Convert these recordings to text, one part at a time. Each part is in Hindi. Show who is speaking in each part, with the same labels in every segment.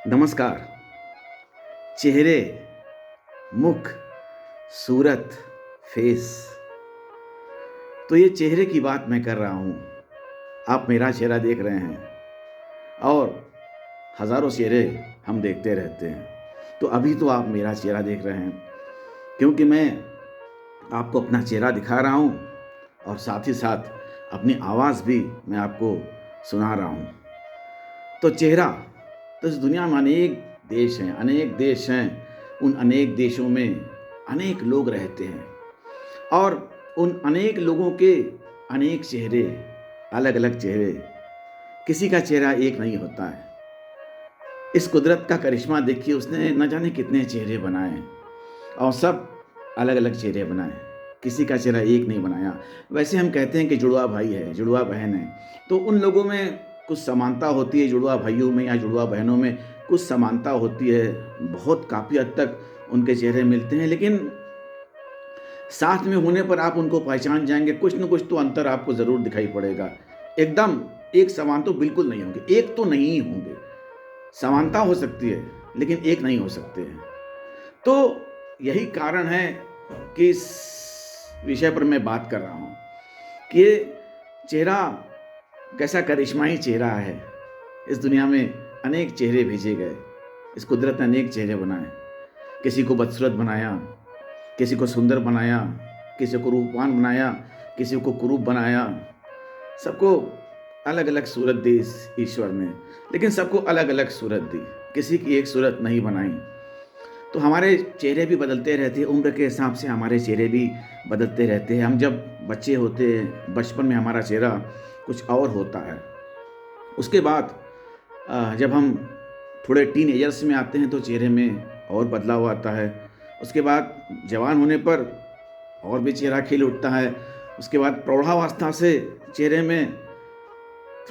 Speaker 1: नमस्कार। चेहरे, मुख, सूरत, फेस। तो ये चेहरे की बात मैं कर रहा हूँ। आप मेरा चेहरा देख रहे हैं और हज़ारों चेहरे हम देखते रहते हैं। तो अभी तो आप मेरा चेहरा देख रहे हैं, क्योंकि मैं आपको अपना चेहरा दिखा रहा हूँ और साथ ही साथ अपनी आवाज़ भी मैं आपको सुना रहा हूँ। तो चेहरा, तो इस दुनिया में अनेक देश हैं। उन अनेक देशों में अनेक लोग रहते हैं और उन अनेक लोगों के अनेक चेहरे, अलग-अलग चेहरे। किसी का चेहरा एक नहीं होता है। इस कुदरत का करिश्मा देखिए, उसने न जाने कितने चेहरे बनाए हैं और सब अलग-अलग चेहरे बनाए। किसी का चेहरा एक नहीं बनाया। वैसे हम कहते हैं कि जुड़वा भाई है, जुड़वा बहन है, तो उन लोगों में कुछ समानता होती है। जुड़वा भाइयों में या जुड़वा बहनों में कुछ समानता होती है। बहुत काफ़ी हद तक उनके चेहरे मिलते हैं, लेकिन साथ में होने पर आप उनको पहचान जाएँगे। कुछ न कुछ तो अंतर आपको ज़रूर दिखाई पड़ेगा। एकदम एक समान तो बिल्कुल नहीं होंगे, एक तो नहीं होंगे। समानता हो सकती है, लेकिन एक नहीं हो सकते हैं। तो यही कारण है कि इस विषय पर मैं बात कर रहा हूँ कि ये चेहरा कैसा करिश्माई चेहरा है। इस दुनिया में अनेक चेहरे भेजे गए। इस कुदरत ने अनेक चेहरे बनाए। किसी को बदसूरत बनाया, किसी को सुंदर बनाया, किसी को रूपवान बनाया, किसी को कुरूप बनाया। सबको अलग-अलग सूरत दी इस ईश्वर ने, लेकिन सबको अलग-अलग सूरत दी। किसी की एक सूरत नहीं बनाई। तो हमारे चेहरे भी बदलते रहते हैं, उम्र के हिसाब से हमारे चेहरे भी बदलते रहते हैं। हम जब बच्चे होते हैं, बचपन में हमारा चेहरा कुछ और होता है। उसके बाद जब हम थोड़े टीनेजर्स में आते हैं तो चेहरे में और बदलाव आता है। उसके बाद जवान होने पर और भी चेहरा खिल उठता है। उसके बाद प्रौढ़ावस्था से चेहरे में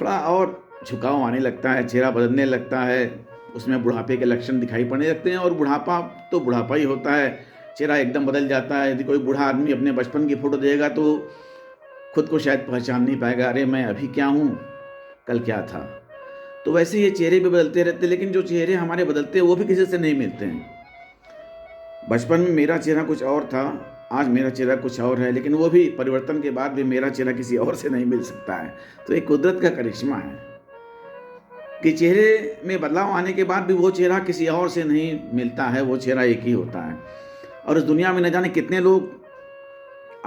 Speaker 1: थोड़ा और झुकाव आने लगता है, चेहरा बदलने लगता है। उसमें बुढ़ापे के लक्षण दिखाई पड़ने लगते हैं और बुढ़ापा तो बुढ़ापा ही होता है। चेहरा एकदम बदल जाता है। यदि कोई बूढ़ा आदमी अपने बचपन की फ़ोटो देखेगा तो खुद को शायद पहचान नहीं पाएगा। अरे! मैं अभी क्या हूँ, कल क्या था। तो वैसे ये चेहरे भी बदलते रहते हैं, लेकिन जो चेहरे हमारे बदलते हैं वो भी किसी से नहीं मिलते हैं। बचपन में मेरा चेहरा कुछ और था, आज मेरा चेहरा कुछ और है, लेकिन वो भी परिवर्तन के बाद भी मेरा चेहरा किसी और से नहीं मिल सकता है। तो ये कुदरत का करिश्मा है कि चेहरे में बदलाव आने के बाद भी वो चेहरा किसी और से नहीं मिलता है, वो चेहरा एक ही होता है। और इस दुनिया में न जाने कितने लोग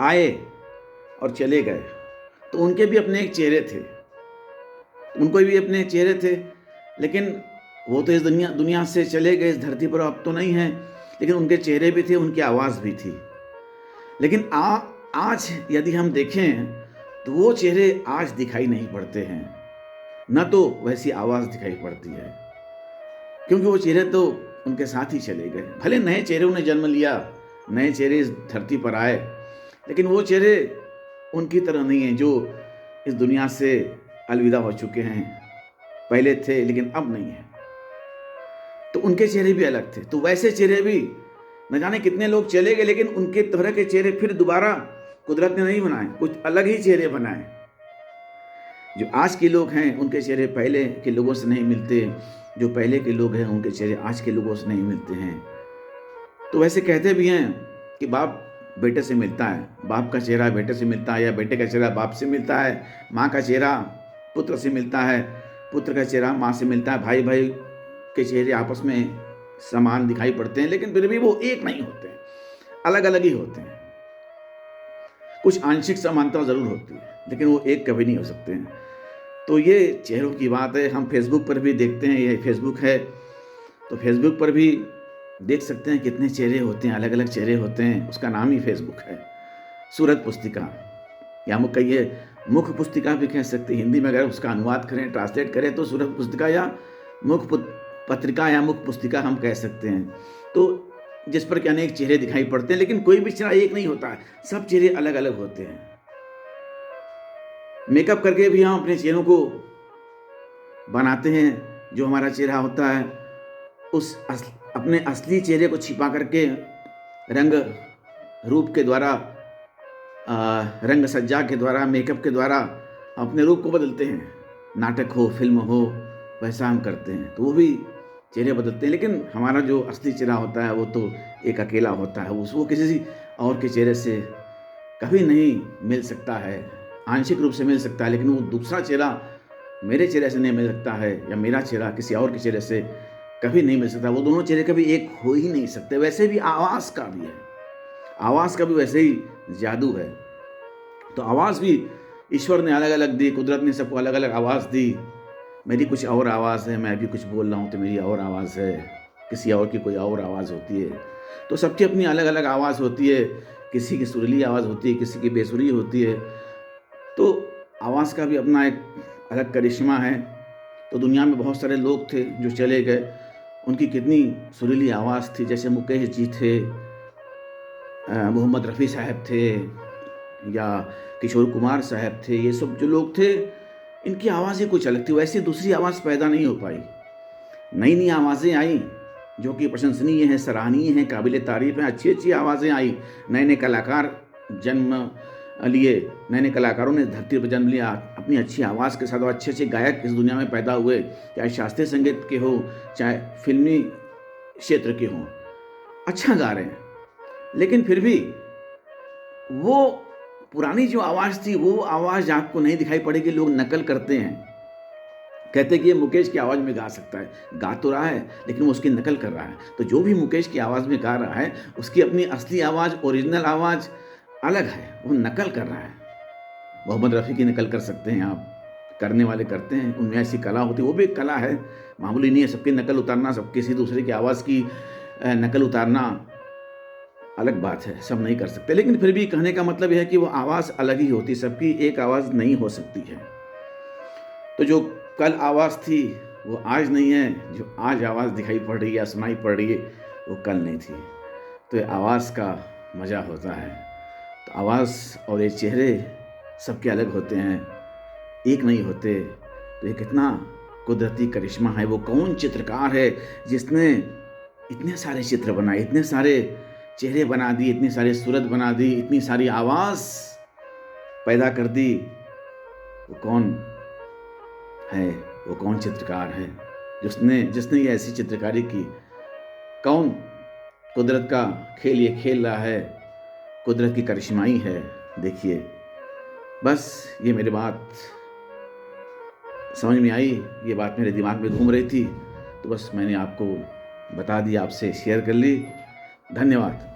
Speaker 1: आए और चले गए, तो उनके भी अपने एक चेहरे थे। उनको भी अपने चेहरे थे, लेकिन वो तो इस दुनिया से चले गए, इस धरती पर अब तो नहीं हैं, लेकिन उनके चेहरे भी थे, उनकी आवाज़ भी थी। लेकिन आज यदि हम देखें तो वो चेहरे आज दिखाई नहीं पड़ते हैं, न तो वैसी आवाज़ दिखाई पड़ती है, क्योंकि वो चेहरे तो उनके साथ ही चले गए। भले नए चेहरों ने जन्म लिया, नए चेहरे इस धरती पर आए, लेकिन वो चेहरे उनकी तरह नहीं हैं जो इस दुनिया से अलविदा हो चुके हैं। पहले थे लेकिन अब नहीं है। तो उनके चेहरे भी अलग थे। तो वैसे चेहरे भी न जाने कितने लोग चले गए, लेकिन उनके तरह के चेहरे फिर दोबारा कुदरत ने नहीं बनाए, कुछ अलग ही चेहरे बनाए। जो आज के लोग हैं उनके चेहरे पहले के लोगों से नहीं मिलते, जो पहले के लोग हैं उनके चेहरे आज के लोगों से नहीं मिलते हैं। तो वैसे कहते भी हैं कि बाप बेटे से मिलता है, बाप का चेहरा बेटे से मिलता है, या बेटे का चेहरा बाप से मिलता है, माँ का चेहरा पुत्र से मिलता है, पुत्र का चेहरा माँ से मिलता है। भाई भाई के चेहरे आपस में समान दिखाई पड़ते हैं, लेकिन फिर भी वो एक नहीं होते हैं, अलग अलग ही होते हैं। कुछ आंशिक समानता ज़रूर होती है, लेकिन वो एक कभी नहीं हो सकते हैं। तो ये चेहरों की बात है। हम फेसबुक पर भी देखते हैं, ये फेसबुक है, तो फेसबुक पर भी देख सकते हैं कितने चेहरे होते हैं, अलग अलग चेहरे होते हैं। उसका नाम ही फेसबुक है। सूरत पुस्तिका, या मुख कहिए मुख पुस्तिका भी कह सकते हैं। हिंदी में अगर उसका अनुवाद करें, ट्रांसलेट करें, तो सूरत पुस्तिका या पत्रिका या मुख पुस्तिका हम कह सकते हैं। तो जिस पर कि अनेक चेहरे दिखाई पड़ते हैं, लेकिन कोई भी चेहरा एक नहीं होता है, सब चेहरे अलग अलग होते हैं। मेकअप करके भी हम अपने चेहरों को बनाते हैं। जो हमारा चेहरा होता है अपने असली चेहरे को छिपा करके रंग रूप के द्वारा, रंग सज्जा के द्वारा, मेकअप के द्वारा अपने रूप को बदलते हैं। नाटक हो, फिल्म हो, वैसा हम करते हैं। तो वो भी चेहरे बदलते हैं, लेकिन हमारा जो असली चेहरा होता है वो तो एक अकेला होता है। वो किसी और के चेहरे से कभी नहीं मिल सकता है। आंशिक रूप से मिल सकता है, लेकिन वो दूसरा चेहरा मेरे चेहरे से नहीं मिल सकता है, या मेरा चेहरा किसी और के चेहरे से कभी नहीं मिल सकता। वो दोनों चेहरे कभी एक हो ही नहीं सकते। वैसे भी आवाज़ का भी है, आवाज़ का भी वैसे ही जादू है। तो आवाज़ भी ईश्वर ने अलग अलग दी, कुदरत ने सबको अलग अलग आवाज़ दी। मेरी कुछ और आवाज़ है, मैं अभी कुछ बोल रहा हूँ तो मेरी और आवाज़ है, किसी और की कोई और आवाज़ होती है। तो सबकी अपनी अलग अलग आवाज़ होती है। किसी की सुरीली आवाज़ होती है, किसी की बेसुरी होती है। तो आवाज़ का भी अपना एक अलग करिश्मा है। तो दुनिया में बहुत सारे लोग थे जो चले गए, उनकी कितनी सुरीली आवाज़ थी। जैसे मुकेश जी थे, मोहम्मद रफ़ी साहब थे, या किशोर कुमार साहब थे। ये सब जो लोग थे, इनकी आवाज़ ही कुछ अलग थी। वैसे दूसरी आवाज़ पैदा नहीं हो पाई। नई नई आवाज़ें आई जो कि प्रशंसनीय हैं, सराहनीय हैं, काबिल तारीफ़ हैं। अच्छी अच्छी आवाज़ें आई, नए नए कलाकार जन्म लिए, नए नए कलाकारों ने धरती पर जन्म लिया अपनी अच्छी आवाज़ के साथ। और अच्छे अच्छे गायक इस दुनिया में पैदा हुए, चाहे शास्त्रीय संगीत के हो, चाहे फिल्मी क्षेत्र के हों, अच्छा गा रहे हैं। लेकिन फिर भी वो पुरानी जो आवाज़ थी, वो आवाज़ आपको नहीं दिखाई पड़ेगी। लोग नकल करते हैं, कहते हैं कि ये मुकेश की आवाज़ में गा सकता है। गा तो रहा है, लेकिन वो उसकी नकल कर रहा है। तो जो भी मुकेश की आवाज़ में गा रहा है, उसकी अपनी असली आवाज़, ओरिजिनल आवाज़ अलग है, वो नकल कर रहा है। मोहम्मद रफ़ी की नकल कर सकते हैं आप, करने वाले करते हैं, उनमें ऐसी कला होती है। वो भी एक कला है, मामूली नहीं है। सबकी नकल उतारना, सब किसी दूसरे की आवाज़ की नकल उतारना अलग बात है, सब नहीं कर सकते। लेकिन फिर भी कहने का मतलब यह है कि वो आवाज़ अलग ही होती है, सबकी एक आवाज़ नहीं हो सकती है। तो जो कल आवाज़ थी वो आज नहीं है, जो आज आवाज़ दिखाई पड़ रही है या सुनाई पड़ रही है वो कल नहीं थी। तो ये आवाज़ का मज़ा होता है। तो आवाज़ और ये चेहरे सबके अलग होते हैं, एक नहीं होते। तो ये कितना कुदरती करिश्मा है। वो कौन चित्रकार है जिसने इतने सारे चित्र बनाए, इतने सारे चेहरे बना दिए, इतनी सारी सूरत बना दी, इतनी सारी आवाज़ पैदा कर दी। वो कौन है, वो कौन चित्रकार है जिसने ये ऐसी चित्रकारी की? कौन कुदरत का खेल ये खेल रहा है? कुदरत की करिश्माई है। देखिए, बस ये मेरी बात समझ में आई, ये बात मेरे दिमाग में घूम रही थी, तो बस मैंने आपको बता दिया, आपसे शेयर कर ली। धन्यवाद।